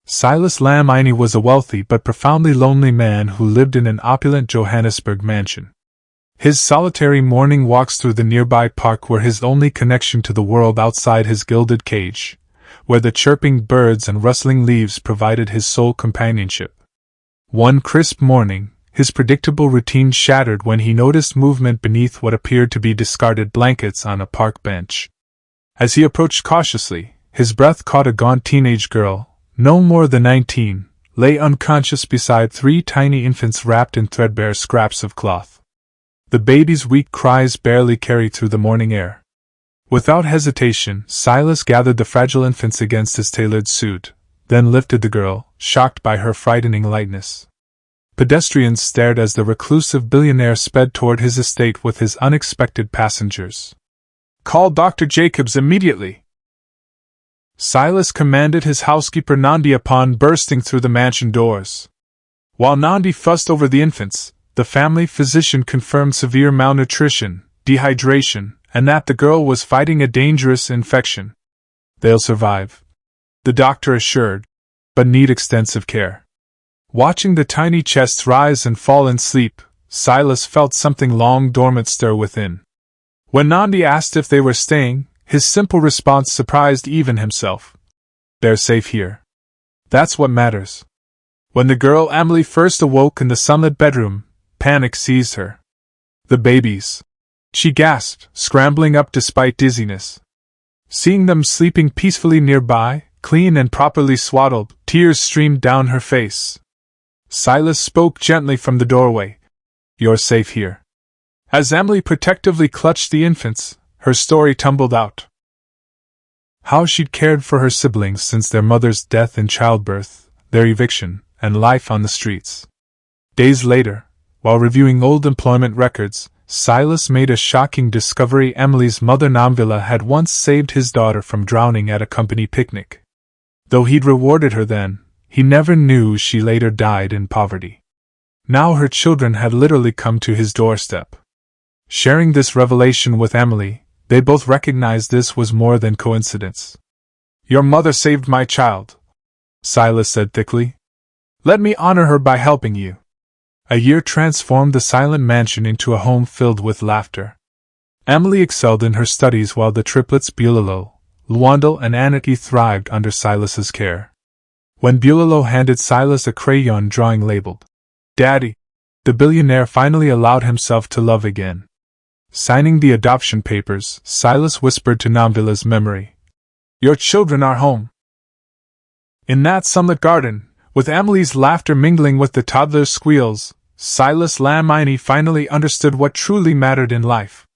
Silas Lamini was a wealthy but profoundly lonely man who lived in an opulent Johannesburg mansion. His solitary morning walks through the nearby park were his only connection to the world outside his gilded cage, where the chirping birds and rustling leaves provided his sole companionship. One crisp morning, his predictable routine shattered when he noticed movement beneath what appeared to be discarded blankets on a park bench. As he approached cautiously, his breath caught a gaunt teenage girl, no more than 19, lay unconscious beside 3 tiny infants wrapped in threadbare scraps of cloth. The baby's weak cries barely carried through the morning air. Without hesitation, Silas gathered the fragile infants against his tailored suit, then lifted the girl, shocked by her frightening lightness. Pedestrians stared as the reclusive billionaire sped toward his estate with his unexpected passengers. "Call Dr. Jacobs immediately!" Silas commanded his housekeeper Nandi upon bursting through the mansion doors. While Nandi fussed over the infants, the family physician confirmed severe malnutrition, dehydration, and that the girl was fighting a dangerous infection. "They'll survive," the doctor assured, "but need extensive care." Watching the tiny chests rise and fall in sleep, Silas felt something long dormant stir within. When Nandi asked if they were staying, his simple response surprised even himself. "They're safe here. That's what matters." When the girl Emily first awoke in the sunlit bedroom, panic seized her. "The babies!" she gasped, scrambling up despite dizziness. Seeing them sleeping peacefully nearby, clean and properly swaddled, tears streamed down her face. Silas spoke gently from the doorway. "You're safe here." As Emily protectively clutched the infants, her story tumbled out. How she'd cared for her siblings since their mother's death in childbirth, their eviction, and life on the streets. Days later, while reviewing old employment records, Silas made a shocking discovery. Emily's mother Namvila had once saved his daughter from drowning at a company picnic. Though he'd rewarded her then, he never knew she later died in poverty. Now her children had literally come to his doorstep. Sharing this revelation with Emily, they both recognized this was more than coincidence. "Your mother saved my child," Silas said thickly. "Let me honor her by helping you." A year transformed the silent mansion into a home filled with laughter. Emily excelled in her studies while the triplets Bulalo, Luandel and Anarchy thrived under Silas's care. When Bulalo handed Silas a crayon drawing labeled, "Daddy," the billionaire finally allowed himself to love again. Signing the adoption papers, Silas whispered to Namvila's memory, "Your children are home." In that sunlit garden, with Emily's laughter mingling with the toddler's squeals, Silas Lamini finally understood what truly mattered in life.